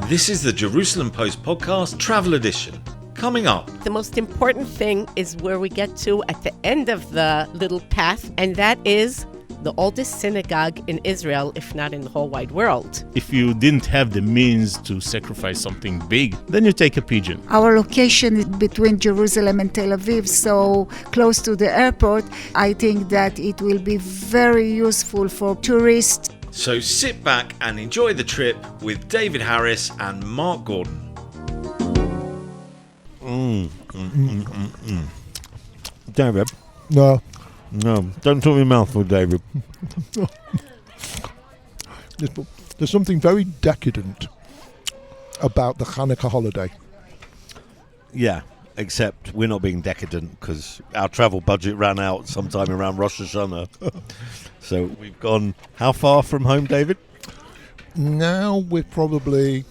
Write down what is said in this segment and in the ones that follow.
This is the Jerusalem Post podcast travel edition. Coming up, The most important thing is where we get to at the end of the little path, and that is the oldest synagogue in Israel, if not in the whole wide world. If you didn't have the means to sacrifice something big, then you take a pigeon. Our location is between Jerusalem and Tel Aviv, so close to the airport. I think that it will be very useful for tourists. so sit back and enjoy the trip with David Harris and Mark Gordon. David? No. No, don't talk me mouthful, David. There's something very decadent about the Hanukkah holiday. Yeah, except we're not being decadent because our travel budget ran out sometime around Rosh Hashanah. So we've gone how far from home, David? Now we're probably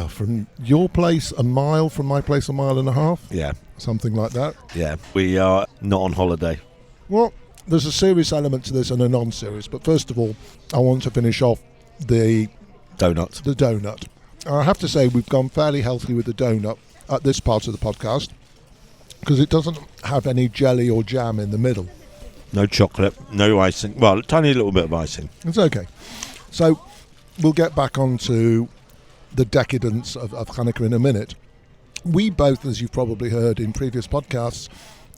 from your place a mile, from my place a mile and a half. Yeah, Something like that. yeah. We are not on holiday. Well, there's a serious element to this and a non-serious. But first of all, I want to finish off the Donuts. donut. I have to say we've gone fairly healthy with the donut at this part of the podcast because it doesn't have any jelly or jam in the middle. No chocolate, no icing. Well, a tiny little bit of icing. It's okay. So we'll get back onto the decadence of Hanukkah in a minute. We both, as you've probably heard in previous podcasts,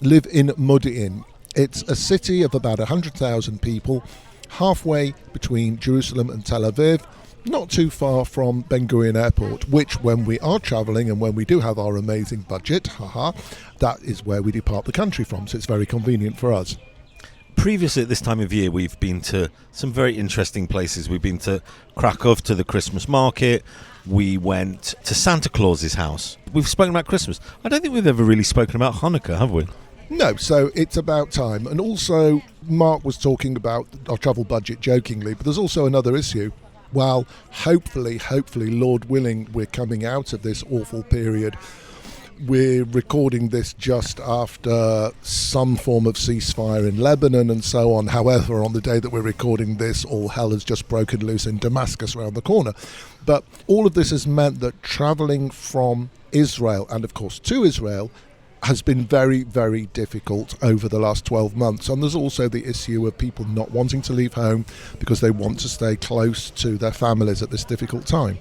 live in Modi'in. It's a city of about 100,000 people, halfway between Jerusalem and Tel Aviv, not too far from Ben Gurion Airport, which when we are travelling and when we do have our amazing budget, that is where we depart the country from, so it's very convenient for us. Previously at this time of year, we've been to some very interesting places. We've been to Krakow, to the Christmas market. We went to Santa Claus's house. We've spoken about Christmas. I don't think we've ever really spoken about Hanukkah, have we? No, so it's about time. And also, Mark was talking about our travel budget jokingly, but there's also another issue. Well, hopefully, Lord willing, we're coming out of this awful period. We're recording this just after some form of ceasefire in Lebanon and so on. However, on the day that we're recording this, all hell has just broken loose in Damascus around the corner. But all of this has meant that travelling from Israel, and of course to Israel, has been very, very difficult over the last 12 months. And there's also the issue of people not wanting to leave home because they want to stay close to their families at this difficult time.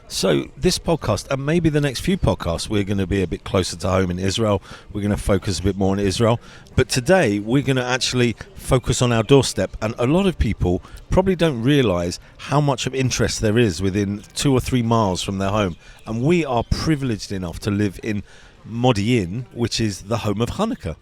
So this podcast, and maybe the next few podcasts, we're going to be a bit closer to home in Israel. We're going to focus a bit more on Israel. But today, we're going to actually focus on our doorstep. And a lot of people probably don't realise how much of interest there is within 2 or 3 miles from their home. And we are privileged enough to live in Modi'in, which is the home of Hanukkah.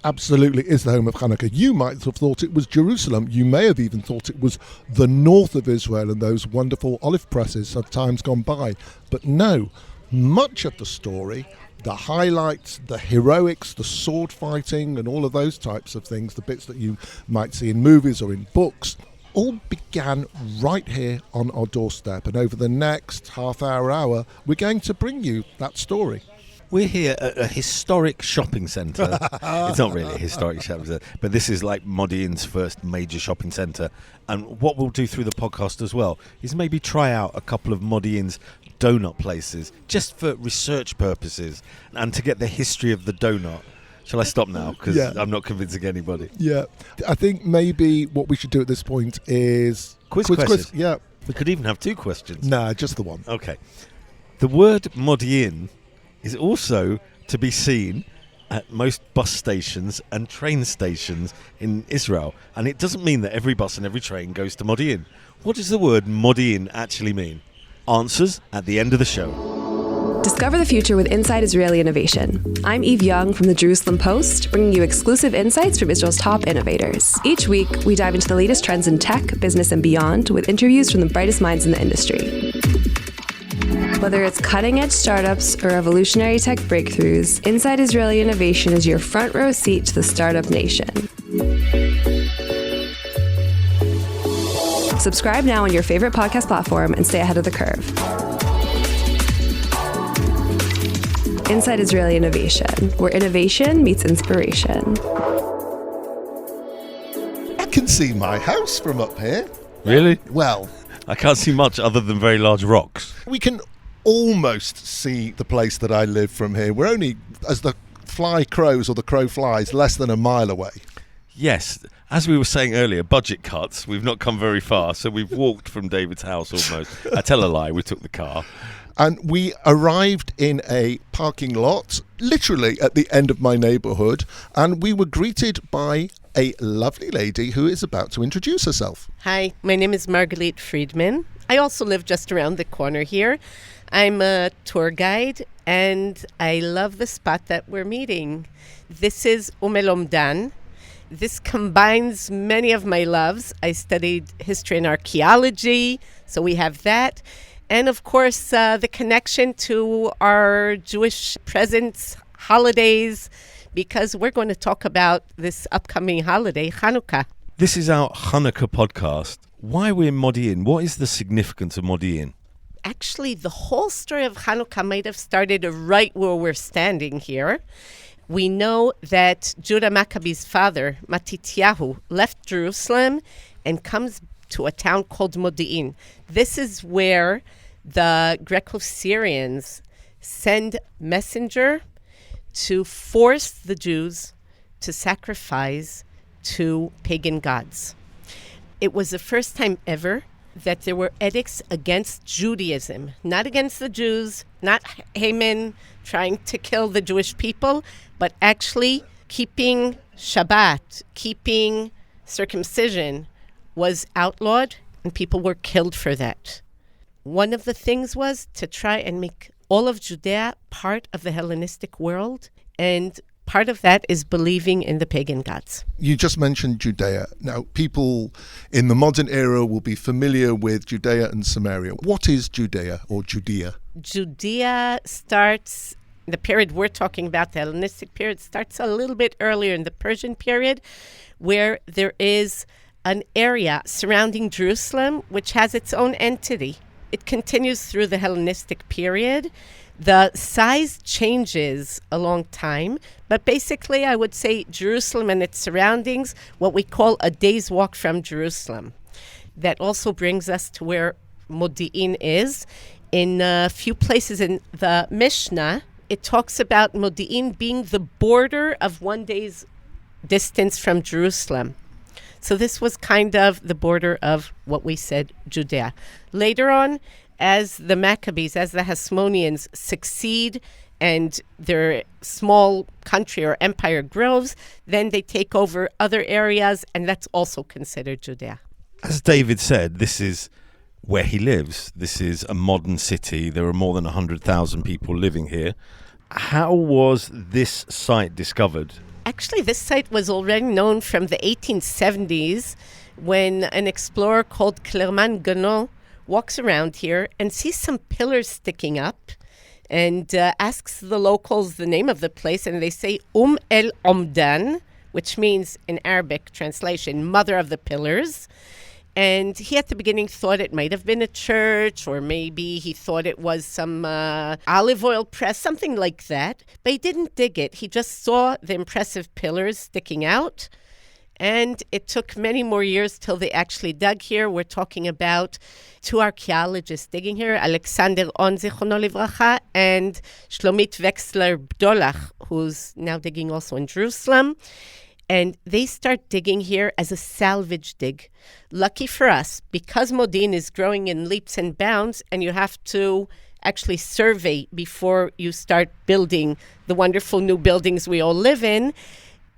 Absolutely is the home of Hanukkah. You might have thought it was Jerusalem. You may have even thought it was the north of Israel and those wonderful olive presses of times gone by. But no, much of the story, the highlights, the heroics, the sword fighting and all of those types of things, the bits that you might see in movies or in books, all began right here on our doorstep. And over the next half hour, we're going to bring you that story. We're here at a historic shopping centre. It's not really a historic shopping centre, but this is like Modi'in's first major shopping centre. And what we'll do through the podcast as well is maybe try out a couple of Modi'in's donut places, just for research purposes, and to get the history of the donut. Shall I stop now? Because I'm not convincing anybody. Yeah, I think maybe what we should do at this point is... Quiz questions. Yeah. We could even have 2 questions. Nah, just the one. Okay. The word Modi'in is also to be seen at most bus stations and train stations in Israel. And it doesn't mean that every bus and every train goes to Modi'in. What does the word Modi'in actually mean? Answers at the end of the show. Discover the future with Inside Israeli Innovation. I'm Eve Young from the Jerusalem Post, bringing you exclusive insights from Israel's top innovators. Each week, we dive into the latest trends in tech, business, and beyond with interviews from the brightest minds in the industry. Whether it's cutting-edge startups or revolutionary tech breakthroughs, Inside Israeli Innovation is your front row seat to the startup nation. Subscribe now on your favorite podcast platform and stay ahead of the curve. Inside Israeli Innovation, where innovation meets inspiration. I can see my house from up here. Really? Well, I can't see much other than very large rocks. we can almost see the place that I live from here. We're only, as the fly crows or the crow flies, less than a mile away. Yes, as we were saying earlier, budget cuts. We've not come very far, so we've walked from David's house almost. I tell a lie, we took the car. And we arrived in a parking lot, literally at the end of my neighbourhood, and we were greeted by a lovely lady who is about to introduce herself. Hi, my name is Marguerite Friedman. I also live just around the corner here. I'm a tour guide, and I love the spot that we're meeting. This is El Omdan. This combines many of my loves. I studied history and archaeology, so we have that. And of course, the connection to our Jewish presents, holidays, because we're going to talk about this upcoming holiday, Hanukkah. This is our Hanukkah podcast. Why are we in Modi'in? What is the significance of Modi'in? Actually, the whole story of Hanukkah might have started right where we're standing here. We know that Judah Maccabee's father, Matityahu, left Jerusalem and comes to a town called Modi'in. This is where the Greco-Syrians send messenger to force the Jews to sacrifice to pagan gods. It was the first time ever that there were edicts against Judaism, not against the Jews, not Haman trying to kill the Jewish people, but actually keeping Shabbat, keeping circumcision was outlawed, and people were killed for that. One of the things was to try and make all of Judea part of the Hellenistic world, and part of that is believing in the pagan gods. You just mentioned Judea. Now, people in the modern era will be familiar with Judea and Samaria. What is Judea or Judea? Judea starts, the period we're talking about, the Hellenistic period, starts a little bit earlier in the Persian period, where there is an area surrounding Jerusalem which has its own entity. It continues through the Hellenistic period. The size changes a long time, but basically I would say Jerusalem and its surroundings, what we call a day's walk from Jerusalem. That also brings us to where Modi'in is. In a few places in the Mishnah, it talks about Modi'in being the border of one day's distance from Jerusalem. So this was kind of the border of what we said, Judea. Later on, as the Maccabees, as the Hasmoneans succeed and their small country or empire grows, then they take over other areas, and that's also considered Judea. As David said, this is where he lives. This is a modern city. There are more than 100,000 people living here. How was this site discovered? Actually, this site was already known from the 1870s when an explorer called Clermont Ganneau walks around here and sees some pillars sticking up and asks the locals the name of the place, and they say El Omdan, which means in Arabic translation, mother of the pillars. And he at the beginning thought it might have been a church, or maybe he thought it was some olive oil press, something like that. But he didn't dig it. He just saw the impressive pillars sticking out. And it took many more years till they actually dug here. We're talking about two archaeologists digging here, Alexander On, Zichrono Livracha, and Shlomit Wexler Bdolach, who's now digging also in Jerusalem. And they start digging here as a salvage dig. Lucky for us, because Modi'in is growing in leaps and bounds, and you have to actually survey before you start building the wonderful new buildings we all live in,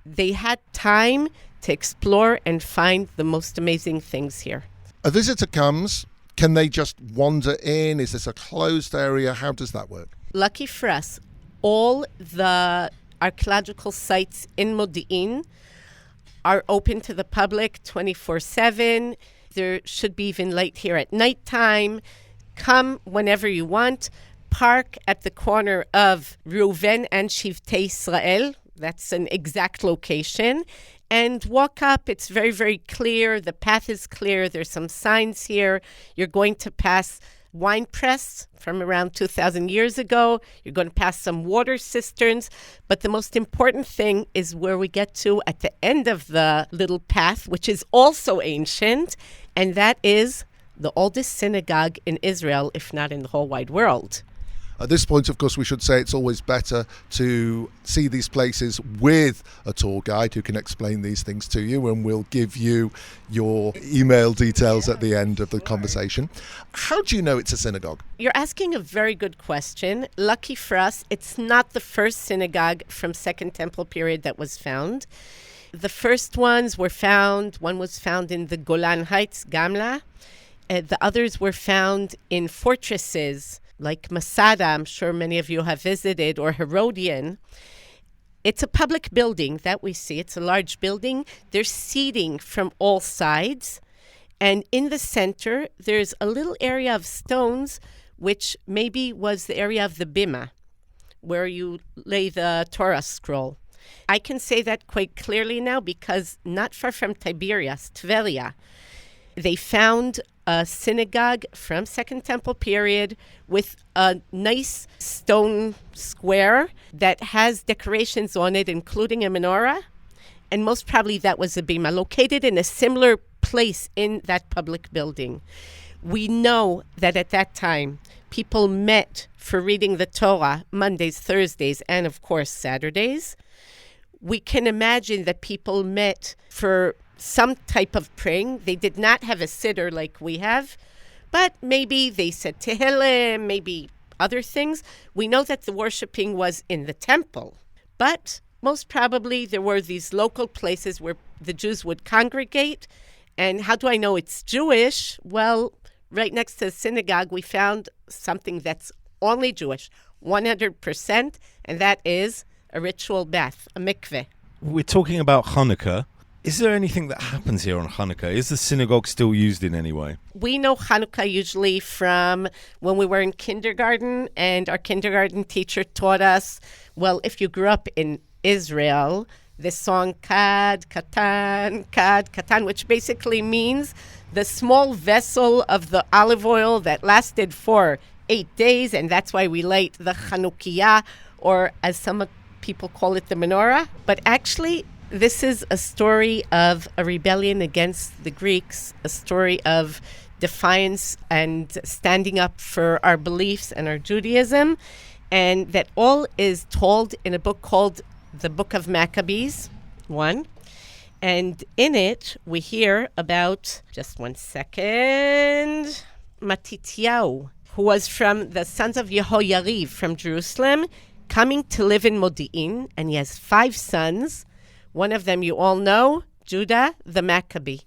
they had time to explore and find the most amazing things here. A visitor comes, can they just wander in? Is this a closed area? How does that work? Lucky for us, all the archaeological sites in Modi'in are open to the public 24/7. There should be even light here at nighttime. Come whenever you want. Park at the corner of Reuven and Shivtei Israel. That's an exact location. And walk up. It's very, very clear. The path is clear. There's some signs here. You're going to pass wine press from around 2,000 years ago. You're going to pass some water cisterns. But the most important thing is where we get to at the end of the little path, which is also ancient, and that is the oldest synagogue in Israel, if not in the whole wide world. At this point, of course, we should say it's always better to see these places with a tour guide who can explain these things to you, and we'll give you your email details at the end of the conversation. How do you know it's a synagogue? You're asking a very good question. Lucky for us, it's not the first synagogue from Second Temple period that was found. The first ones were found, one was found in the Golan Heights, Gamla. The others were found in fortresses like Masada, I'm sure many of you have visited, or Herodian. It's a public building that we see. It's a large building. There's seating from all sides. And in the center, there's a little area of stones, which maybe was the area of the bima, where you lay the Torah scroll. I can say that quite clearly now because not far from Tiberias, Tveria, they found a synagogue from Second Temple period with a nice stone square that has decorations on it, including a menorah. And most probably that was a bima, located in a similar place in that public building. We know that at that time, people met for reading the Torah Mondays, Thursdays, and of course Saturdays. We can imagine that people met for some type of praying. They did not have a siddur like we have, but maybe they said Tehillim, maybe other things. We know that the worshiping was in the temple, but most probably there were these local places where the Jews would congregate. And how do I know it's Jewish? Well, right next to the synagogue, we found something that's only Jewish, 100%, and that is a ritual bath, a mikveh. We're talking about Hanukkah. Is there anything that happens here on Hanukkah? Is the synagogue still used in any way? We know Hanukkah usually from when we were in kindergarten, and our kindergarten teacher taught us, well, if you grew up in Israel, this song, Kad Katan, which basically means the small vessel of the olive oil that lasted for 8 days, and that's why we light the Chanukiah, or as some people call it, the menorah. But actually, this is a story of a rebellion against the Greeks, a story of defiance and standing up for our beliefs and our Judaism. And that all is told in a book called the Book of Maccabees, 1. And in it, we hear about, just 1 second, Matityahu, who was from the sons of Yehoyariv from Jerusalem, coming to live in Modi'in. And he has 5 sons. One of them you all know, Judah the Maccabee.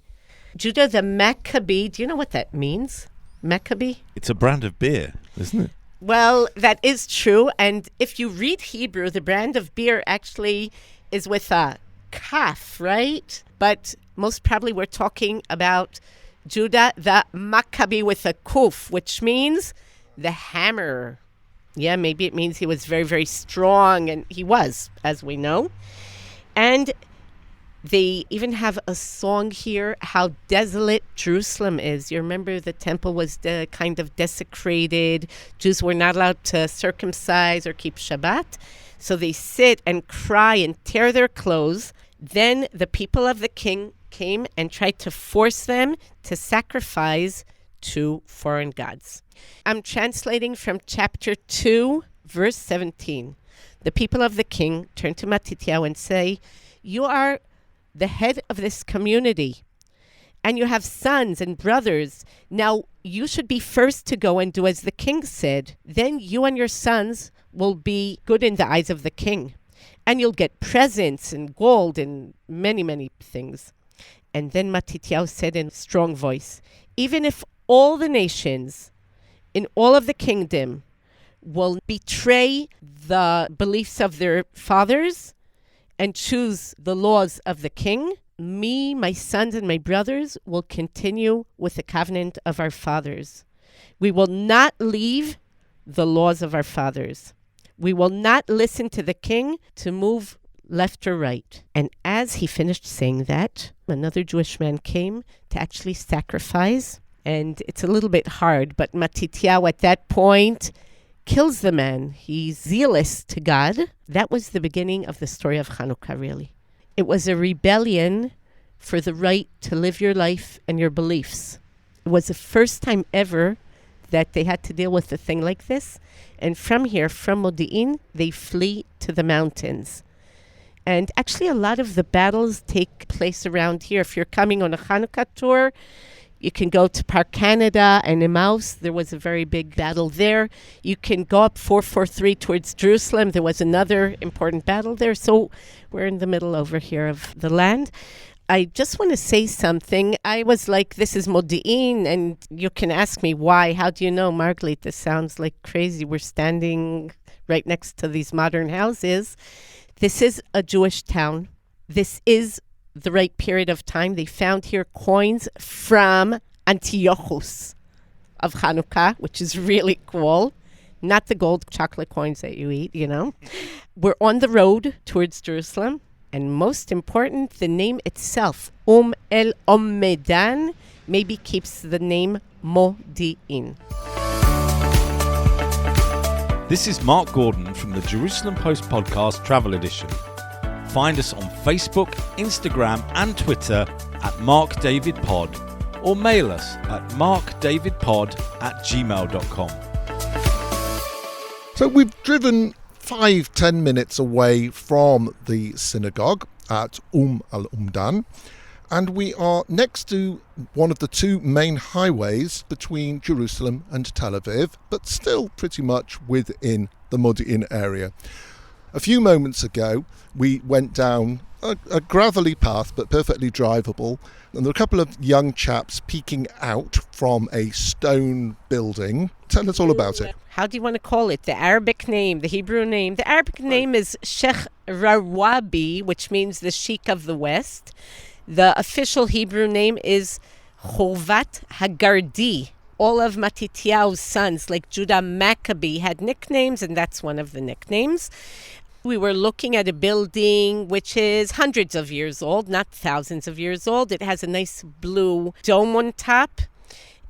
Judah the Maccabee, do you know what that means? Maccabee? It's a brand of beer, isn't it? Well, that is true. And if you read Hebrew, the brand of beer actually is with a kaf, right? But most probably we're talking about Judah the Maccabee with a kuf, which means the hammer. Yeah, maybe it means he was very, very strong, and he was, as we know. And they even have a song here, how desolate Jerusalem is. You remember the temple was kind of desecrated. Jews were not allowed to circumcise or keep Shabbat. So they sit and cry and tear their clothes. Then the people of the king came and tried to force them to sacrifice to foreign gods. I'm translating from chapter 2, verse 17. The people of the king turn to Matityahu and say, you are the head of this community, and you have sons and brothers. Now, you should be first to go and do as the king said. Then you and your sons will be good in the eyes of the king, and you'll get presents and gold and many, many things. And then Matityahu said in a strong voice, even if all the nations in all of the kingdom will betray the beliefs of their fathers and choose the laws of the king, me, my sons, and my brothers will continue with the covenant of our fathers. We will not leave the laws of our fathers. We will not listen to the king to move left or right. And as he finished saying that, another Jewish man came to actually sacrifice. And it's a little bit hard, but Matityahu at that point kills the man. He's zealous to God. That was the beginning of the story of Hanukkah, really. It was a rebellion for the right to live your life and your beliefs. It was the first time ever that they had to deal with a thing like this. And from here, from Modi'in, they flee to the mountains. And actually, a lot of the battles take place around here. If you're coming on a Hanukkah tour, you can go to Park Canada and Emmaus. There was a very big battle there. You can go up 443 towards Jerusalem. There was another important battle there. So we're in the middle over here of the land. I just want to say something. I was like, this is Modi'in, and you can ask me why. How do you know, Margaret? This sounds like crazy. We're standing right next to these modern houses. This is a Jewish town. This is the right period of time. They found here coins from Antiochus of Hanukkah, which is really cool. Not the gold chocolate coins that you eat, you know. We're on the road towards Jerusalem. And most important, the name itself, El Omedan, maybe keeps the name Modi'in. This is Mark Gordon from the Jerusalem Post Podcast Travel Edition. Find us on Facebook, Instagram and Twitter at MarkDavidPod or mail us at markdavidpod@gmail.com. So we've driven 5-10 minutes away from the synagogue at al-Umdan, and we are next to one of the two main highways between Jerusalem and Tel Aviv, but still pretty much within the Modi'in area. A few moments ago, we went down a gravelly path, but perfectly drivable, and there were a couple of young chaps peeking out from a stone building. Tell us all about it. How do you want to call it? The Arabic name, the Hebrew name. The Arabic name is Sheikh Rawabi, which means the Sheikh of the West. The official Hebrew name is Chovat Hagardi. All of Matityahu's sons, like Judah Maccabee, had nicknames, and that's one of the nicknames. We were looking at a building which is hundreds of years old, not thousands of years old. It has a nice blue dome on top.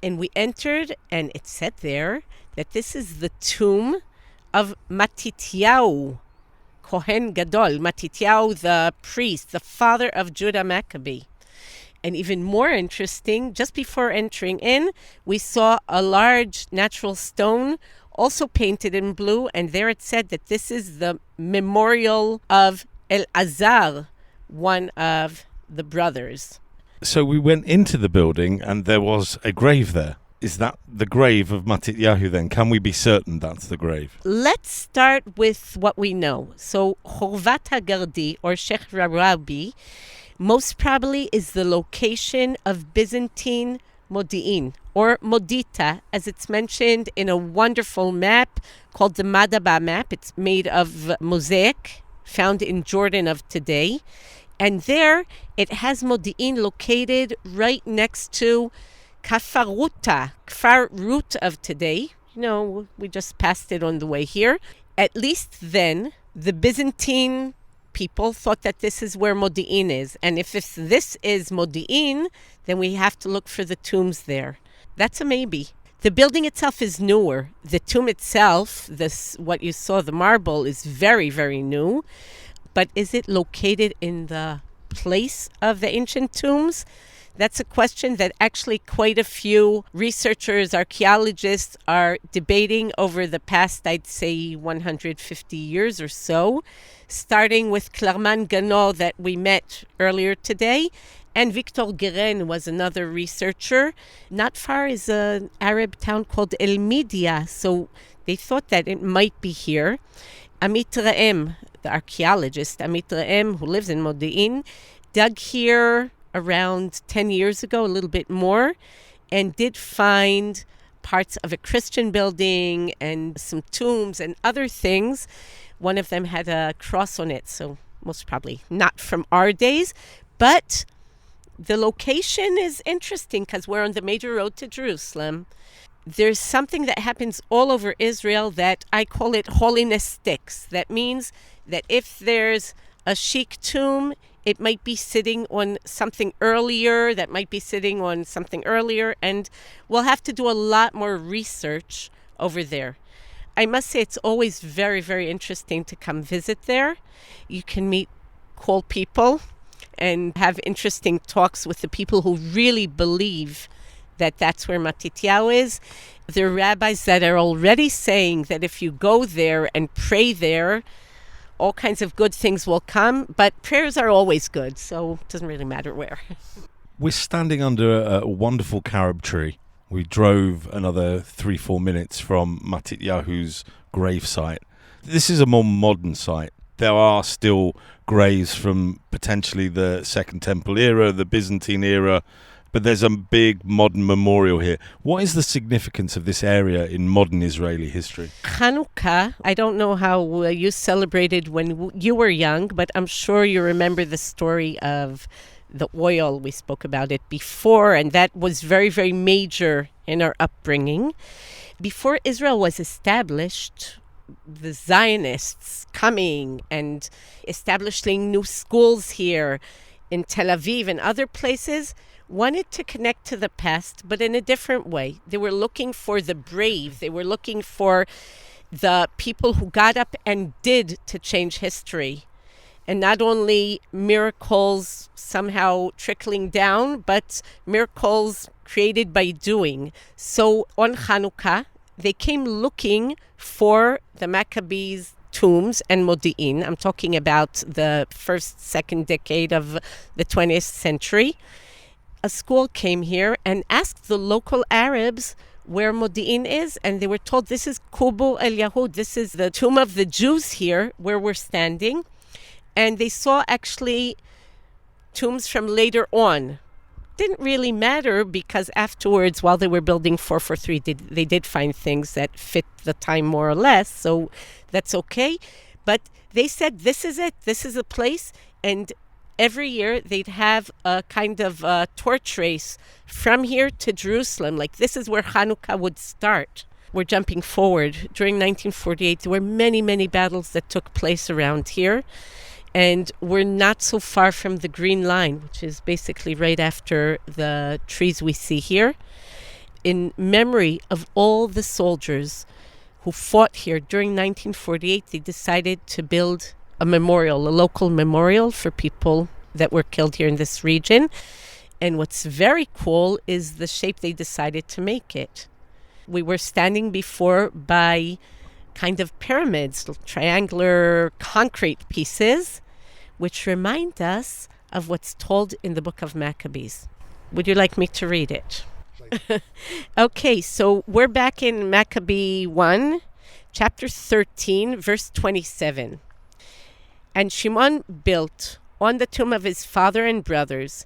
And we entered, and it said there that this is the tomb of Matityahu, Kohen Gadol, Matityahu the priest, the father of Judah Maccabee. And even more interesting, just before entering in, we saw a large natural stone also painted in blue, and there it said that this is the memorial of El-Azar, one of the brothers. So we went into the building and there was a grave there. Is that the grave of Matityahu then? Can we be certain that's the grave? Let's start with what we know. So Chovat Hagardi, or Sheikh Rawabi, most probably is the location of Byzantine Modi'in, or Modita, as it's mentioned in a wonderful map called the Madaba map. It's made of mosaic, found in Jordan of today. And there it has Modi'in located right next to Kfar Rut of today. You know, we just passed it on the way here. At least then, the Byzantine people thought that this is where Modi'in is. And if this is Modi'in, then we have to look for the tombs there. That's a maybe. The building itself is newer. The tomb itself, what you saw, the marble, is very, very new. But is it located in the place of the ancient tombs? That's a question that actually quite a few researchers, archaeologists are debating over the past, I'd say, 150 years or so, starting with Clermont Ganot that we met earlier today. And Victor Guérin was another researcher. Not far is an Arab town called El Midia, so they thought that it might be here. Amit Re'em, the archaeologist, Amit Re'em, who lives in Modi'in, dug here around 10 years ago, a little bit more, and did find parts of a Christian building and some tombs and other things. One of them had a cross on it, so most probably not from our days. But the location is interesting because we're on the major road to Jerusalem. There's something that happens all over Israel that I call it holiness sticks. That means that if there's a chic tomb, it might be sitting on something earlier, that might be sitting on something earlier, and we'll have to do a lot more research over there. I must say it's always very, very interesting to come visit there. You can meet cool people and have interesting talks with the people who really believe that that's where Matityahu is. There are rabbis that are already saying that if you go there and pray there, all kinds of good things will come, but prayers are always good, so it doesn't really matter where. We're standing under a wonderful carob tree. We drove another 3-4 minutes from Matityahu's gravesite. This is a more modern site. There are still graves from potentially the Second Temple era, the Byzantine era, but there's a big modern memorial here. What is the significance of this area in modern Israeli history? Hanukkah, I don't know how you celebrated when you were young, but I'm sure you remember the story of the oil. We spoke about it before, and that was very, very major in our upbringing. Before Israel was established, the Zionists coming and establishing new schools here in Tel Aviv and other places wanted to connect to the past, but in a different way. They were looking for the brave. They were looking for the people who got up and did to change history. And not only miracles somehow trickling down, but miracles created by doing. So on Hanukkah, they came looking for the Maccabees tombs and Modi'in. I'm talking about the first, second decade of the 20th century. A school came here and asked the local Arabs where Modi'in is, and they were told this is Kubu El Yahud, this is the tomb of the Jews here where we're standing. And they saw actually tombs from later on. Didn't really matter because afterwards, while they were building 443, they did find things that fit the time more or less, so that's okay. But they said, this is it, this is a place, and every year they'd have a kind of torch race from here to Jerusalem, like this is where Hanukkah would start. We're jumping forward. During 1948, there were many, many battles that took place around here. And we're not so far from the Green Line, which is basically right after the trees we see here. In memory of all the soldiers who fought here during 1948, they decided to build a memorial, a local memorial for people that were killed here in this region. And what's very cool is the shape they decided to make it. We were standing before by kind of pyramids, triangular concrete pieces, which remind us of what's told in the book of Maccabees. Would you like me to read it? Okay, so we're back in Maccabee 1, chapter 13, verse 27. And Shimon built on the tomb of his father and brothers,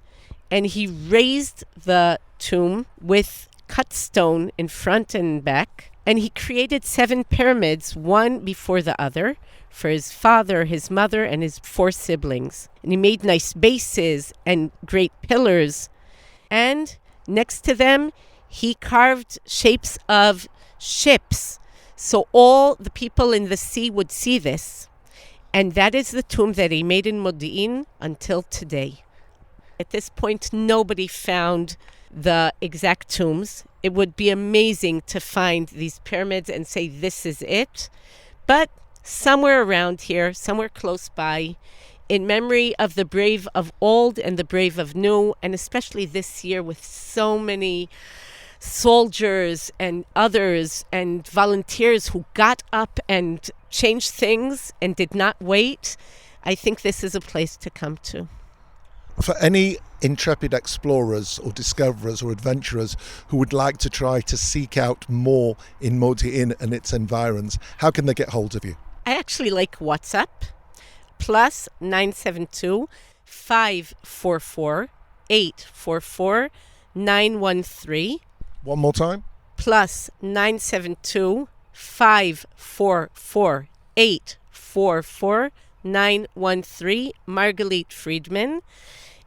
and he raised the tomb with cut stone in front and back, and he created 7 pyramids, one before the other, for his father, his mother, and his 4 siblings. And he made nice bases and great pillars. And next to them, he carved shapes of ships. So all the people in the sea would see this. And that is the tomb that he made in Modi'in until today. At this point, nobody found the exact tombs. It would be amazing to find these pyramids and say, this is it. But somewhere around here, somewhere close by, in memory of the brave of old and the brave of new, and especially this year with so many soldiers and others and volunteers who got up and changed things and did not wait, I think this is a place to come to. For any intrepid explorers or discoverers or adventurers who would like to try to seek out more in Modi'in and its environs, how can they get hold of you? I actually like WhatsApp, plus 972 544 844 913. One more time. Plus 972 544 844 913. Margalit Friedman.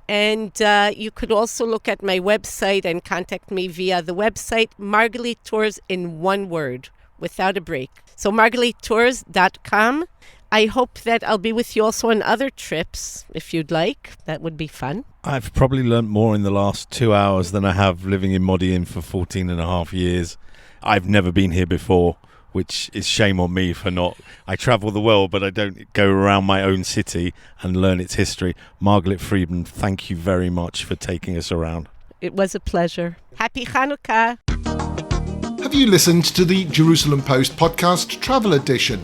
And you could also look at my website and contact me via the website, Margalit Tours in one word, without a break. So margalittours.com. I hope that I'll be with you also on other trips, if you'd like. That would be fun. I've probably learnt more in the last 2 hours than I have living in Modi'in for 14 and a half years. I've never been here before, which is shame on me for not. I travel the world, but I don't go around my own city and learn its history. Margalit Friedman, thank you very much for taking us around. It was a pleasure. Happy Hanukkah. Have Have you listened to the Jerusalem Post podcast travel edition?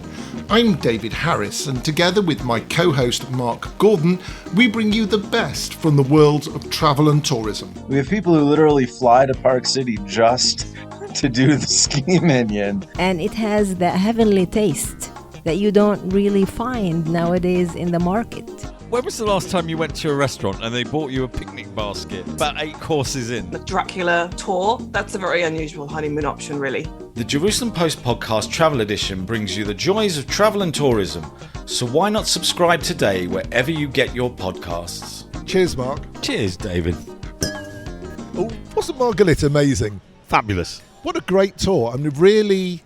I'm David Harris, and together with my co-host Mark Gordon, we bring you the best from the world of travel and tourism. We have people who literally fly to Park City just to do the ski minion. And it has that heavenly taste that you don't really find nowadays in the market. When was the last time you went to a restaurant and they bought you a picnic basket, about 8 courses in? The Dracula tour, that's a very unusual honeymoon option, really. The Jerusalem Post podcast travel edition brings you the joys of travel and tourism. So why not subscribe today wherever you get your podcasts? Cheers, Mark. Cheers, David. Oh, wasn't Margalit amazing? Fabulous. What a great tour. I mean, really,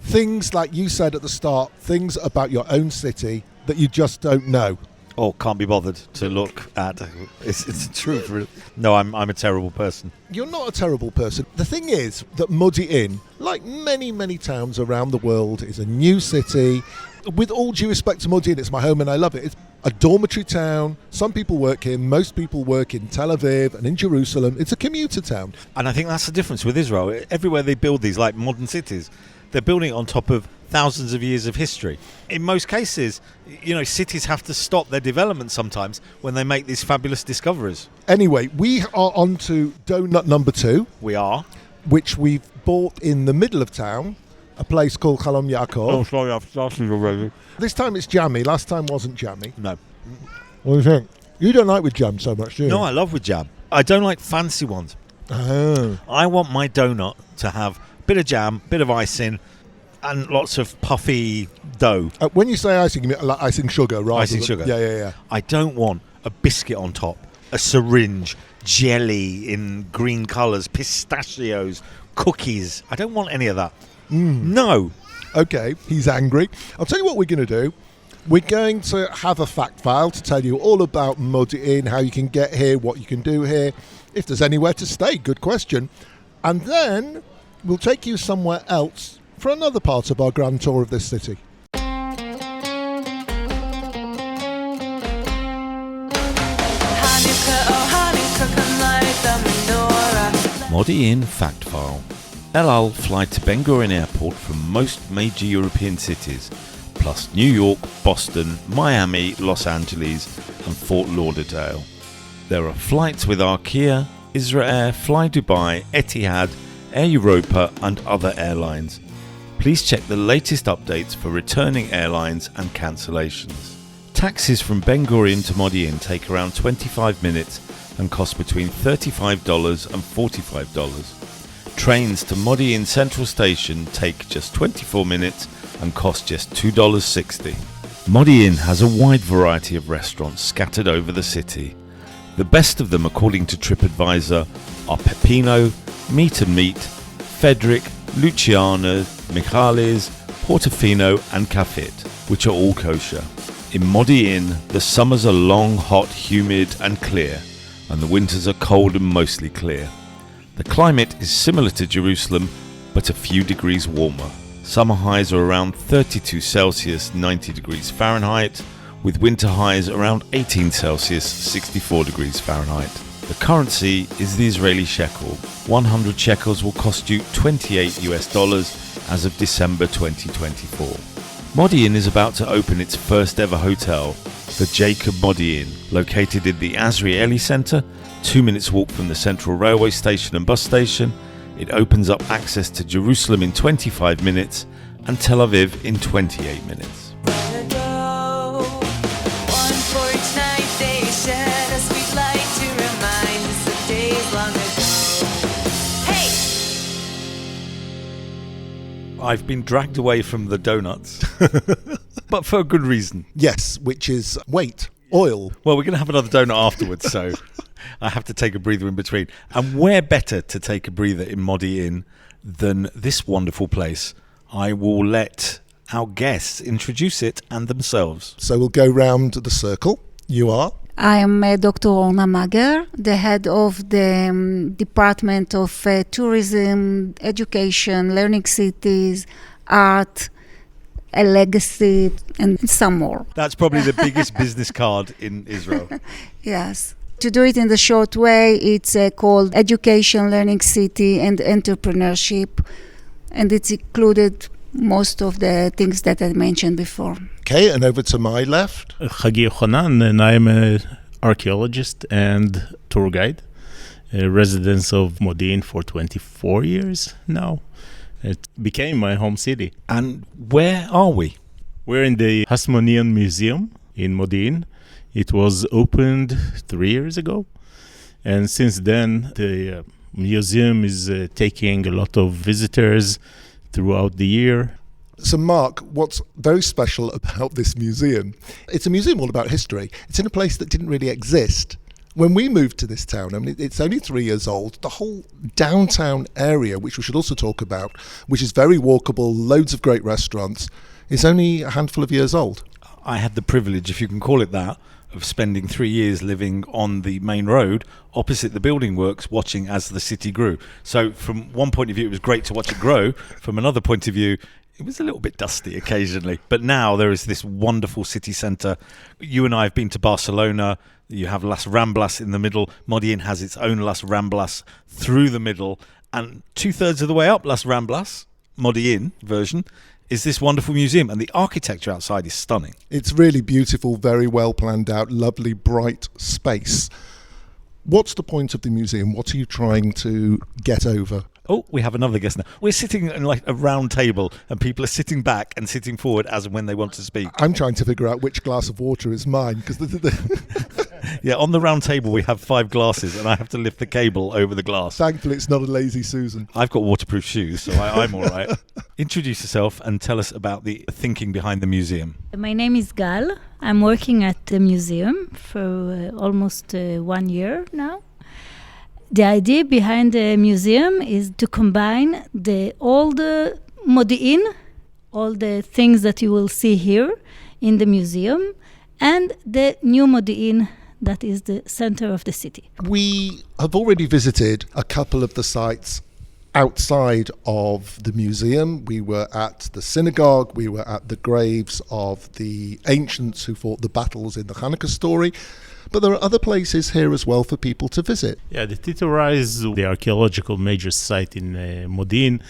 things like you said at the start, things about your own city that you just don't know. Or can't be bothered to look at. It's the truth. Really. No, I'm a terrible person. You're not a terrible person. The thing is that Modi'in, like many, many towns around the world, is a new city. With all due respect to Modi'in, it's my home and I love it. It's a dormitory town. Some people work here. Most people work in Tel Aviv and in Jerusalem. It's a commuter town. And I think that's the difference with Israel. Everywhere they build these like modern cities, they're building it on top of thousands of years of history. In most cases, cities have to stop their development sometimes when they make these fabulous discoveries. Anyway, we are on to donut number 2. We are. Which we've bought in the middle of town, a place called Chalom Yaakov. Oh, sorry, I've started already. This time it's jammy. Last time wasn't jammy. No. What do you think? You don't like with jam so much, do you? No, I love with jam. I don't like fancy ones. Oh. I want my donut to have a bit of jam, bit of icing, and lots of puffy dough. When you say icing, you mean like icing sugar, right? Icing sugar. Yeah. I don't want a biscuit on top, a syringe, jelly in green colours, pistachios, cookies. I don't want any of that. No. Okay, he's angry. I'll tell you what we're going to do. We're going to have a fact file to tell you all about Modi'in, how you can get here, what you can do here, if there's anywhere to stay. Good question. And then we'll take you somewhere else for another part of our grand tour of this city. Modi'in Fact File. El Al fly to Ben Gurion Airport from most major European cities, plus New York, Boston, Miami, Los Angeles and Fort Lauderdale. There are flights with Arkia, Israel, Fly Dubai, Etihad, Air Europa and other airlines. Please check the latest updates for returning airlines and cancellations. Taxis from Ben Gurion to Modi'in take around 25 minutes and cost between $35 and $45. Trains to Modi'in Central Station take just 24 minutes and cost just $2.60. Modi'in has a wide variety of restaurants scattered over the city. The best of them, according to TripAdvisor, are Pepino, Meat and Meat, Federic, Luciano, Michali's, Portofino and Cafit, which are all kosher. In Modi'in, the summers are long, hot, humid and clear, and the winters are cold and mostly clear. The climate is similar to Jerusalem, but a few degrees warmer. Summer highs are around 32 Celsius, 90 degrees Fahrenheit, with winter highs around 18 Celsius, 64 degrees Fahrenheit. The currency is the Israeli shekel. 100 shekels will cost you $28 as of December 2024. Modi'in is about to open its first ever hotel, the Jacob Modi'in, located in the Azrieli Center, 2 minutes walk from the Central Railway Station and bus station. It opens up access to Jerusalem in 25 minutes and Tel Aviv in 28 minutes. I've been dragged away from the donuts, but for a good reason. Yes, which is weight, oil. Well, we're going to have another donut afterwards, so I have to take a breather in between. And where better to take a breather in Modi'in than this wonderful place? I will let our guests introduce it and themselves. So we'll go round the circle. You are? I am Dr. Orna Mager, the head of the Department of Tourism, Education, Learning Cities, Art, a Legacy, and some more. That's probably the biggest business card in Israel. Yes. To do it in the short way, it's called Education, Learning City, and Entrepreneurship. and it's included most of the things that I mentioned before. Okay, and over to my left. Hagi Yochanan, and I'm an archaeologist and tour guide, a resident of Modi'in for 24 years now. It became my home city. And where are we? We're in the Hasmonean Museum in Modi'in. It was opened 3 years ago. And since then, the museum is taking a lot of visitors throughout the year. So, Mark, what's very special about this museum, it's a museum all about history. It's in a place that didn't really exist. When we moved to this town, I mean, it's only 3 years old, the whole downtown area, which we should also talk about, which is very walkable, loads of great restaurants, is only a handful of years old. I had the privilege, if you can call it that, of spending 3 years living on the main road opposite the building works, watching as the city grew. So from one point of view, it was great to watch it grow. From another point of view, it was a little bit dusty occasionally. But now there is this wonderful city centre. You and I have been to Barcelona. You have Las Ramblas in the middle. Modi'in has its own Las Ramblas through the middle. And 2/3 of the way up Las Ramblas, Modi'in version, is this wonderful museum, and the architecture outside is stunning. It's really beautiful, very well planned out, lovely, bright space. What's the point of the museum? What are you trying to get over? Oh, we have another guest now. We're sitting in like a round table, and people are sitting back and sitting forward as and when they want to speak. I'm trying to figure out which glass of water is mine, because yeah, on the round table we have 5 glasses, and I have to lift the cable over the glass. Thankfully, it's not a lazy Susan. I've got waterproof shoes, so I'm all right. Introduce yourself and tell us about the thinking behind the museum. My name is Gal. I'm working at the museum for almost 1 year now. The idea behind the museum is to combine all the Modi'in, all the things that you will see here in the museum, and the new Modi'in that is the center of the city. We have already visited a couple of the sites outside of the museum. We were at the synagogue, we were at the graves of the ancients who fought the battles in the Hanukkah story. But there are other places here as well for people to visit. Yeah, the Titorah is the archaeological major site in Modi'in.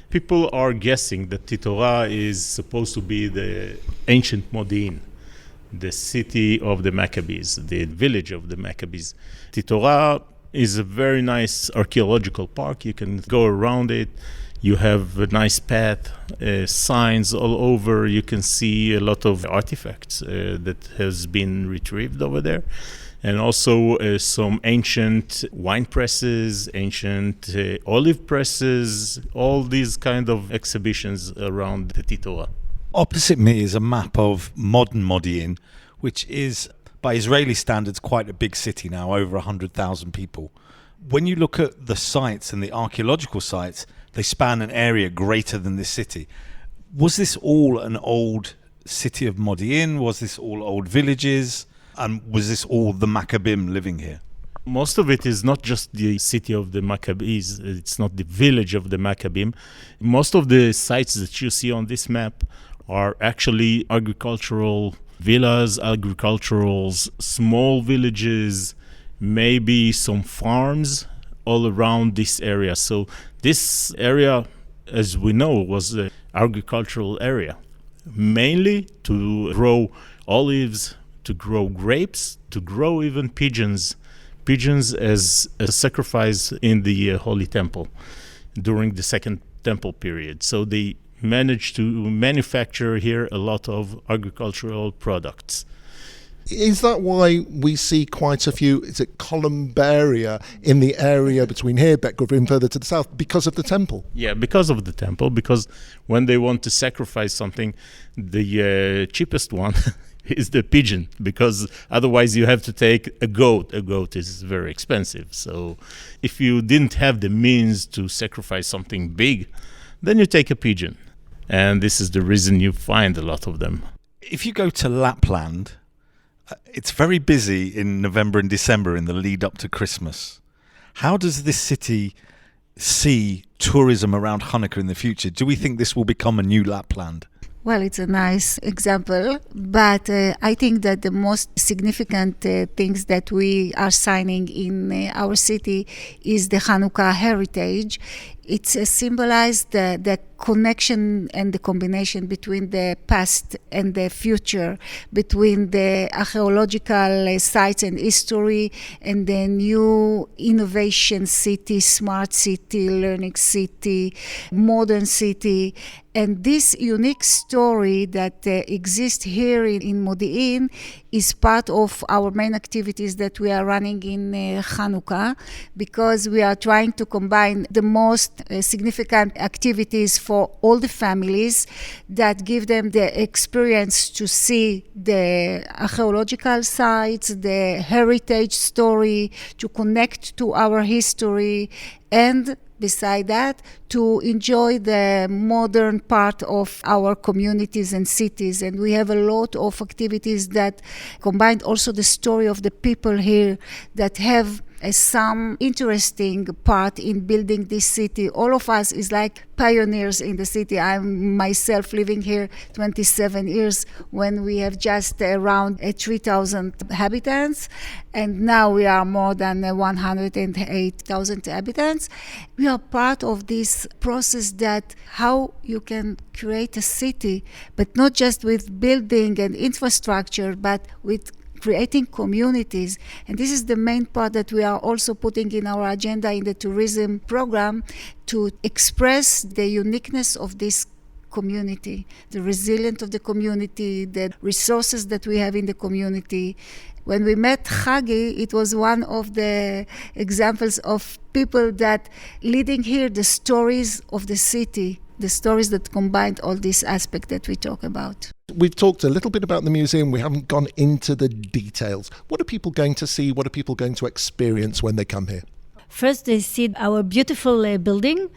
People are guessing that Titorah is supposed to be the ancient Modi'in, the city of the Maccabees, the village of the Maccabees. Titorah is a very nice archaeological park. You can go around it. You have a nice path, signs all over. You can see a lot of artifacts that has been retrieved over there. And also some ancient wine presses, ancient olive presses, all these kind of exhibitions around the Titorah. Opposite me is a map of modern Modi'in, which is, by Israeli standards, quite a big city now, over 100,000 people. When you look at the sites and the archaeological sites, they span an area greater than this city. Was this all an old city of Modi'in? Was this all old villages? And was this all the Maccabean living here? Most of it is not just the city of the Maccabees. It's not the village of the Maccabean. Most of the sites that you see on this map are actually agricultural villas, agricultural small villages, maybe some farms all around this area. So this area, as we know, was an agricultural area, mainly to grow olives, to grow grapes, to grow even pigeons as a sacrifice in the Holy Temple during the Second Temple period. So they managed to manufacture here a lot of agricultural products. Is that why we see quite a few, is it columbaria in the area between here, Betgrove, and further to the south, because of the temple? Yeah, because of the temple, because when they want to sacrifice something, the cheapest one is the pigeon, because otherwise you have to take a goat. A goat is very expensive. So if you didn't have the means to sacrifice something big, then you take a pigeon. And this is the reason you find a lot of them. If you go to Lapland, it's very busy in November and December in the lead up to Christmas. How does this city see tourism around Hanukkah in the future? Do we think this will become a new Lapland? Well, it's a nice example, but I think that the most significant things that we are signing in our city is the Hanukkah heritage. It symbolized the connection and the combination between the past and the future, between the archaeological sites and history and the new innovation city, smart city, learning city, modern city. And this unique story that exists here in Modi'in is part of our main activities that we are running in Hanukkah, because we are trying to combine the most significant activities for all the families that give them the experience to see the archaeological sites, the heritage story, to connect to our history, and beside that, to enjoy the modern part of our communities and cities. And we have a lot of activities that combine also the story of the people here that have some interesting part in building this city. All of us is like pioneers in the city. I'm myself living here 27 years when we have just around 3,000 inhabitants, and now we are more than 108,000 inhabitants. We are part of this process that how you can create a city, but not just with building and infrastructure, but with creating communities. And this is the main part that we are also putting in our agenda in the tourism program, to express the uniqueness of this community, the resilience of the community, the resources that we have in the community. When we met Chagi, it was one of the examples of people that leading here the stories of the city, the stories that combined all these aspects that we talk about. We've talked a little bit about the museum. We haven't gone into the details. What are people going to see? What are people going to experience when they come here? First, they see our beautiful building,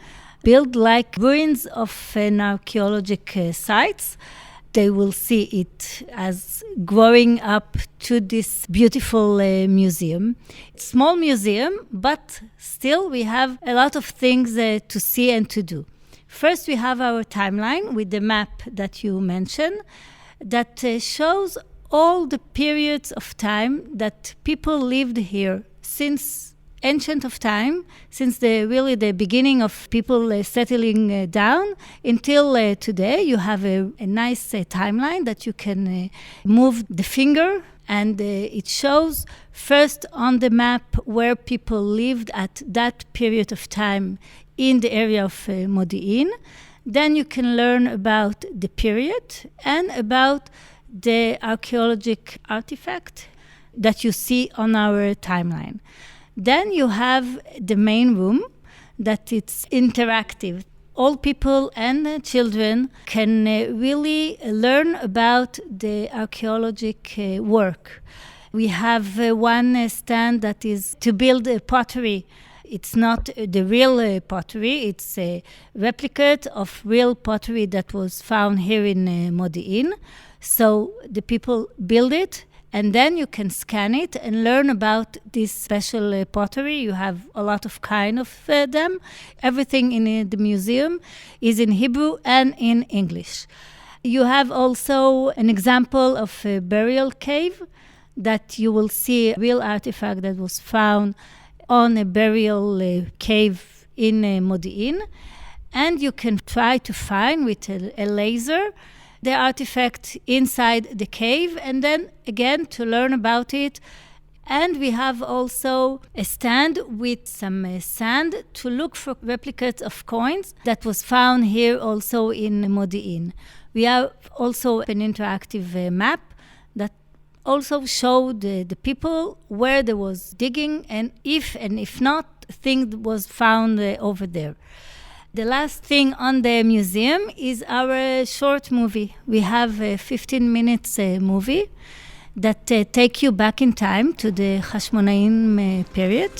built like ruins of an archaeological sites. They will see it as growing up to this beautiful museum. Small museum, but still we have a lot of things to see and to do. First, we have our timeline with the map that you mentioned that shows all the periods of time that people lived here since ancient of time, since the beginning of people settling down until today. You have a nice timeline that you can move the finger, and it shows first on the map where people lived at that period of time in the area of Modi'in. Then you can learn about the period and about the archaeological artifact that you see on our timeline. Then you have the main room that it's interactive. All people and children can really learn about the archaeological work. We have one stand that is to build a pottery. It's not the real pottery, it's a replicate of real pottery that was found here in Modi'in. So the people build it, and then you can scan it and learn about this special pottery. You have a lot of kind of them. Everything in the museum is in Hebrew and in English. You have also an example of a burial cave that you will see a real artifact that was found on a burial cave in Modi'in. And you can try to find with a laser the artifact inside the cave, and then again to learn about it. And we have also a stand with some sand to look for replicates of coins that was found here also in Modi'in. We have also an interactive map that also showed the people where there was digging, and if not, thing was found over there. The last thing on the museum is our short movie. We have a 15 minutes movie that take you back in time to the Hashmonaim period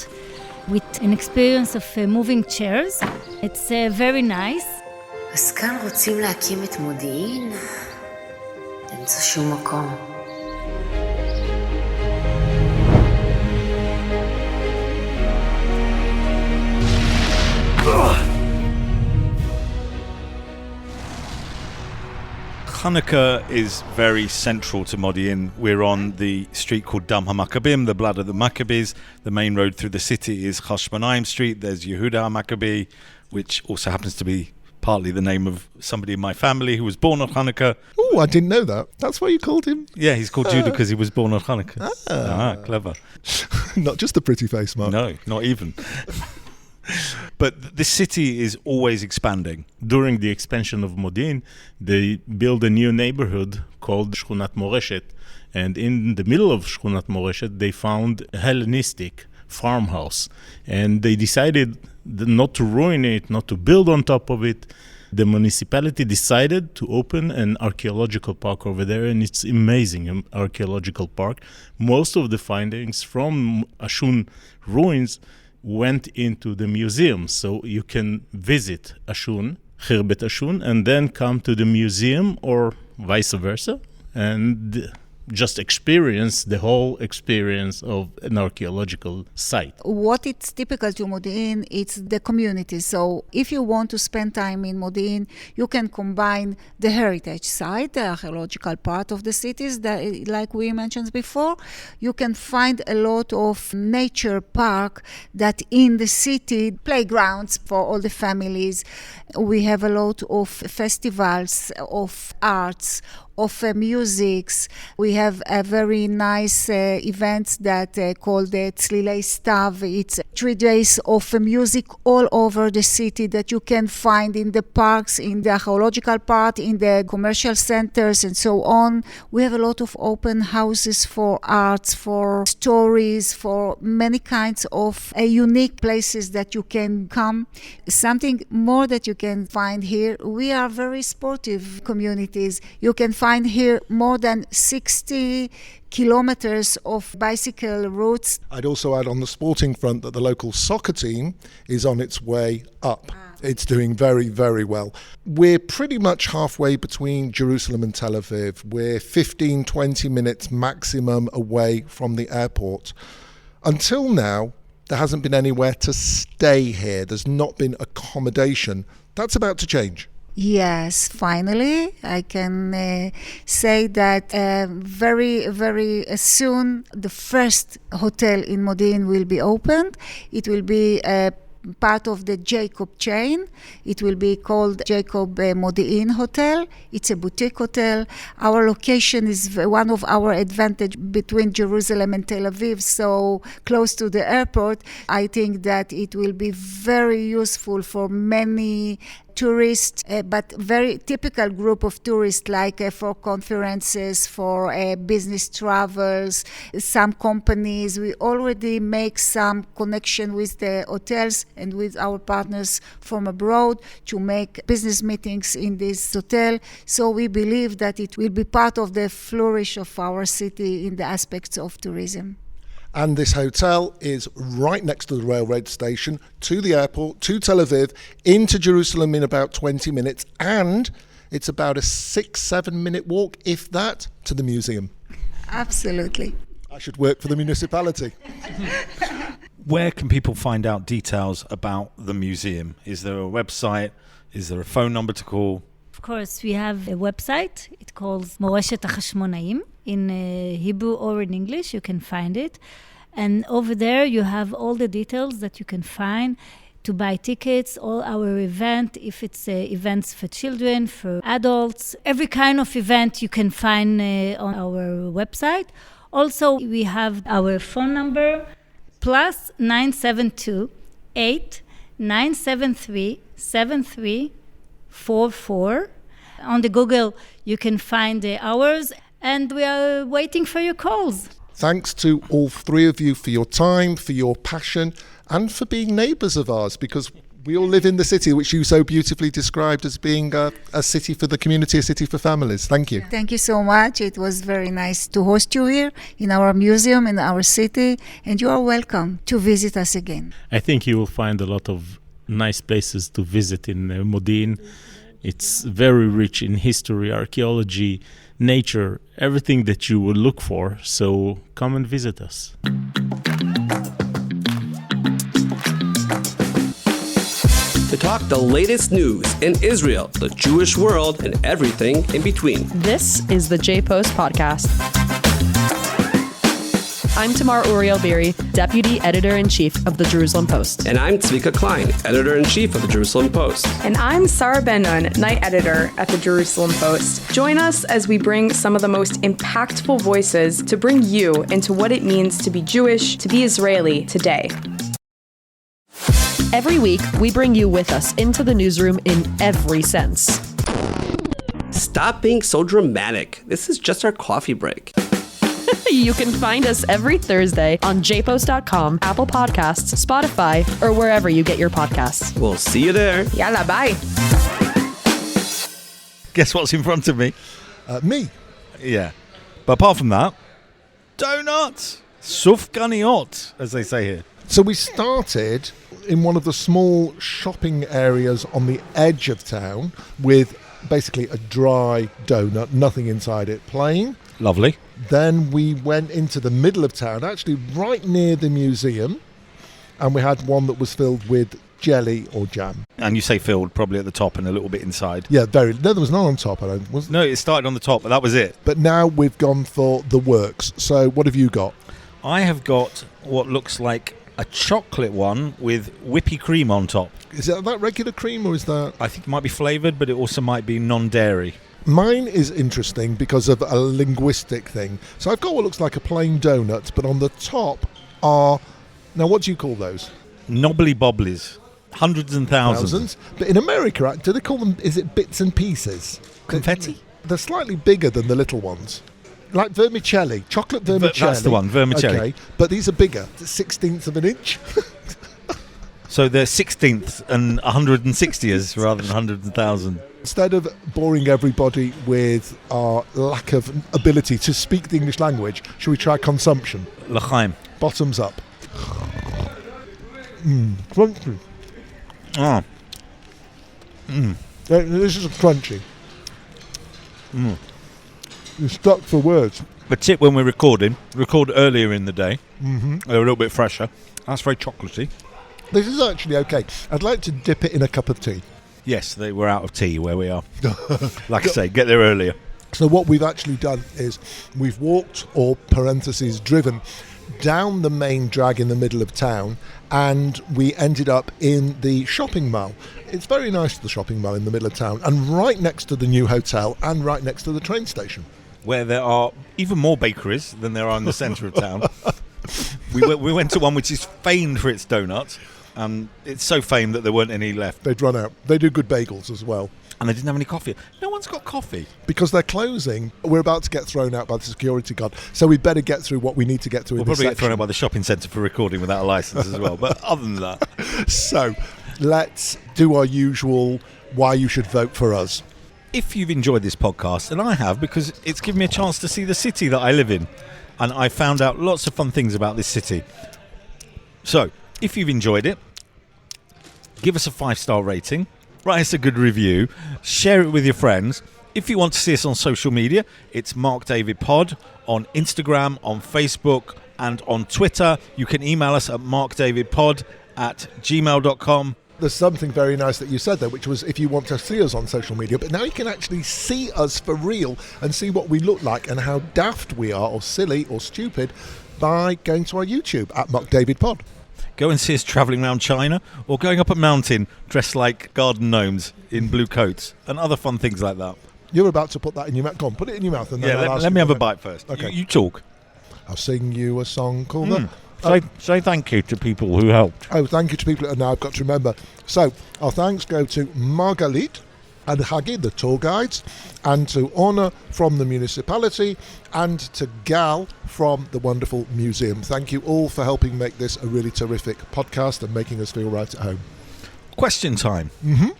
with an experience of moving chairs. It's very nice. אז כאן רוצים להקים את מודיעין, למצוא שום מקום. Hanukkah is very central to Modi'in. We're on the street called Dam HaMaccabim, the blood of the Maccabees. The main road through the city is Hashmonaim Street. There's Yehuda HaMaccabee. which also happens to be partly the name of somebody in my family who was born on Hanukkah. Oh, I didn't know that. That's why you called him? Yeah, he's called Judah because he was born on Hanukkah. Clever. Not just a pretty face, Mark. No, not even. But this city is always expanding. During the expansion of Modi'in, they built a new neighborhood called Shchunat Moreshet. And in the middle of Shchunat Moreshet, they found a Hellenistic farmhouse. And they decided not to ruin it, not to build on top of it. The municipality decided to open an archaeological park over there, and it's amazing, an archaeological park. Most of the findings from Ashun ruins went into the museum, so you can visit Ashun, Khirbet Ashun, and then come to the museum or vice versa, and just experience the whole experience of an archaeological site. What it's typical to Modi'in, it's the community. So if you want to spend time in Modi'in, you can combine the heritage side, the archaeological part of the cities, that, like we mentioned before. You can find a lot of nature park that in the city, playgrounds for all the families. We have a lot of festivals, of arts, of musics. We have a very nice events that called the Tzlilei Stav. It's 3 days of music all over the city that you can find in the parks, in the archaeological part, in the commercial centers, and so on. We have a lot of open houses for arts, for stories, for many kinds of unique places that you can come. Something more that you can find here, we are very sportive communities. You can find here more than 60 kilometers of bicycle routes. I'd also add on the sporting front that the local soccer team is on its way up. It's doing very, very well. We're pretty much halfway between Jerusalem and Tel Aviv. We're 15, 20 minutes maximum away from the airport. Until now, there hasn't been anywhere to stay here. There's not been accommodation. That's about to change. Yes, finally, I can say that very, very soon the first hotel in Modi'in will be opened. It will be part of the Jacob chain. It will be called Jacob Modi'in Hotel. It's a boutique hotel. Our location is one of our advantage between Jerusalem and Tel Aviv, so close to the airport. I think that it will be very useful for many tourists, but very typical group of tourists, like for conferences, for business travels, some companies. We already make some connection with the hotels and with our partners from abroad to make business meetings in this hotel. So we believe that it will be part of the flourish of our city in the aspects of tourism. And this hotel is right next to the railroad station, to the airport, to Tel Aviv, into Jerusalem in about 20 minutes. And it's about a 6-7 minute walk, if that, to the museum. Absolutely. I should work for the municipality. Where can people find out details about the museum? Is there a website? Is there a phone number to call? Of course, we have a website. It calls Moreshet HaChashmonaim. In Hebrew or in English, you can find it. And over there, you have all the details that you can find to buy tickets, all our event, if it's events for children, for adults. Every kind of event you can find on our website. Also, we have our phone number, plus 972 8 973 7344. On the Google, you can find the hours, and we are waiting for your calls. Thanks to all three of you for your time, for your passion, and for being neighbours of ours, because we all live in the city, which you so beautifully described as being a city for the community, a city for families. Thank you. Thank you so much. It was very nice to host you here in our museum, in our city, and you are welcome to visit us again. I think you will find a lot of nice places to visit in Modi'in. It's very rich in history, archaeology, nature, everything that you would look for. So come and visit us. To talk the latest news in Israel, the Jewish world, and everything in between. This is the J-Post Podcast. I'm Tamar Uriel-Beery, Deputy Editor-in-Chief of the Jerusalem Post. And I'm Tzvika Klein, Editor-in-Chief of the Jerusalem Post. And I'm Sarah Ben-Nun, Night Editor at the Jerusalem Post. Join us as we bring some of the most impactful voices to bring you into what it means to be Jewish, to be Israeli today. Every week, we bring you with us into the newsroom in every sense. Stop being so dramatic. This is just our coffee break. You can find us every Thursday on jpost.com, Apple Podcasts, Spotify, or wherever you get your podcasts. We'll see you there. Yalla, bye. Guess what's in front of me? Me. Yeah. But apart from that, donuts. Sufganiot, as they say here. So we started in one of the small shopping areas on the edge of town with basically a dry donut, nothing inside it, plain. Lovely. Then we went into the middle of town, actually right near the museum, and we had one that was filled with jelly or jam. And you say filled, probably at the top and a little bit inside. Yeah, no, there was none on top. No, it started on the top, but that was it. But now we've gone for the works. So what have you got? I have got what looks like a chocolate one with whippy cream on top. Is that regular cream or is that... I think it might be flavoured, but it also might be non-dairy. Mine is interesting because of a linguistic thing. So I've got what looks like a plain donut, but on the top are... Now, what do you call those? Knobbly bobblies. Hundreds and thousands. But in America, do they call them... Is it bits and pieces? Confetti? They're slightly bigger than the little ones. Like vermicelli. Chocolate vermicelli. That's the one, vermicelli. Okay, but these are bigger. 1/16 of an inch. So they're 16th and 160th rather than hundreds and thousands. Instead of boring everybody with our lack of ability to speak the English language, shall we try consumption? L'chaim. Bottoms up. Crunchy. Ah. This is crunchy. You're stuck for words. The tip when we're record earlier in the day. Mm-hmm. They're a little bit fresher. That's very chocolatey. This is actually okay. I'd like to dip it in a cup of tea. Yes, they were out of tea where we are. Like I say, get there earlier. So what we've actually done is we've walked, or parentheses, driven, down the main drag in the middle of town, and we ended up in the shopping mall. It's very nice, the shopping mall in the middle of town, and right next to the new hotel and right next to the train station. Where there are even more bakeries than there are in the centre of town. We went to one which is famed for its donuts. It's so famed that there weren't any left. They'd run out. They do good bagels as well. And they didn't have any coffee. No one's got coffee. Because they're closing. We're about to get thrown out by the security guard. So we'd better get through what we need to get through. We'll probably get thrown out by the shopping centre for recording without a licence as well. But other than that. So let's do our usual why you should vote for us. If you've enjoyed this podcast, and I have, because it's given me a chance to see the city that I live in. And I found out lots of fun things about this city. So, if you've enjoyed it, give us a 5-star rating, write us a good review, share it with your friends. If you want to see us on social media, it's Mark David Pod on Instagram, on Facebook, and on Twitter. You can email us at markdavidpod@gmail.com. There's something very nice that you said there, which was if you want to see us on social media, but now you can actually see us for real and see what we look like and how daft we are, or silly, or stupid, by going to our YouTube at Mark David Pod. Go and see us travelling around China, or going up a mountain dressed like garden gnomes in blue coats, and other fun things like that. You're about to put that in your mouth. Go on, put it in your mouth. And then let me have a bite first. Okay. You talk. I'll sing you a song called... Say thank you to people who helped. Oh, thank you to people. And now I've got to remember. So our thanks go to Margalit and Hagi, the tour guides, and to Orna from the municipality, and to Gal from the wonderful museum. Thank you all for helping make this a really terrific podcast and making us feel right at home. Question time. Mm-hmm.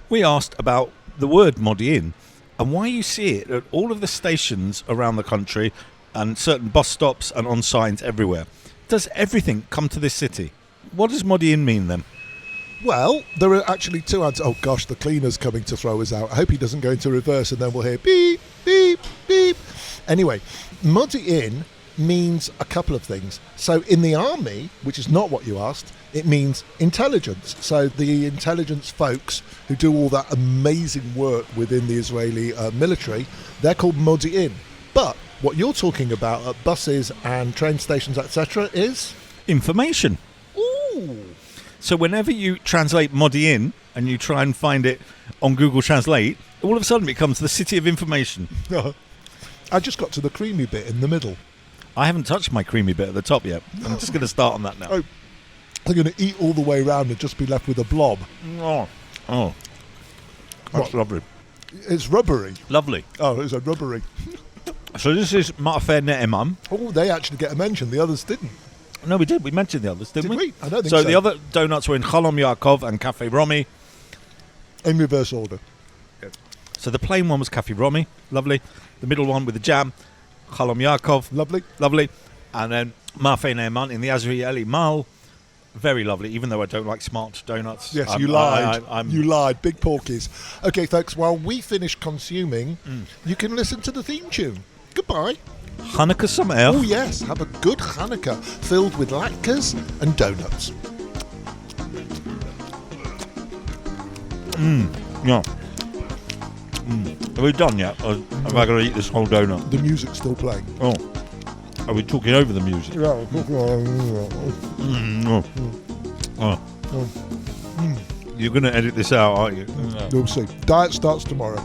We asked about the word Modi'in and why you see it at all of the stations around the country and certain bus stops and on signs everywhere. Does everything come to this city? What does Modi'in mean then? Well, there are actually two answers. Oh gosh, the cleaner's coming to throw us out. I hope he doesn't go into reverse and then we'll hear beep, beep, beep. Anyway, Modi'in means a couple of things. So in the army, which is not what you asked, it means intelligence. So the intelligence folks who do all that amazing work within the Israeli military, they're called Modi'in. But What you're talking about at buses and train stations, etc., is Information. ooh. So whenever you translate Modi'in and you try and find it on Google Translate, all of a sudden it becomes the city of information. I just got to the creamy bit in the middle. I haven't touched my creamy bit at the top yet. I'm just going to start on that now. Oh, I'm going to eat all the way around and just be left with a blob. Oh, that's lovely. It's rubbery. Lovely. Oh, it's a rubbery. So this is Ma'afer Ne'eman. Oh, they actually get a mention. The others didn't. No, we did. We mentioned the others, didn't Did we? I don't think so. so. The other donuts were in Chalom Yaakov and Cafe Romy. In reverse order. So the plain one was Cafe Romy, lovely. The middle one with the jam, Chalom Yaakov, lovely. And then Ma'afer Ne'eman in the Azrieli Mal, very lovely, even though I don't like smart donuts. Yes, you lied. You lied. Big porkies. Okay, folks, while we finish consuming, you can listen to the theme tune. Goodbye. Hanukkah Sameach. Oh, yes. Have a good Hanukkah filled with latkes and donuts. Yeah. Are we done yet? Or have I got to eat this whole donut? The music's still playing. Oh. Are we talking over the music? You're going to edit this out, aren't you? You'll see. Diet starts tomorrow.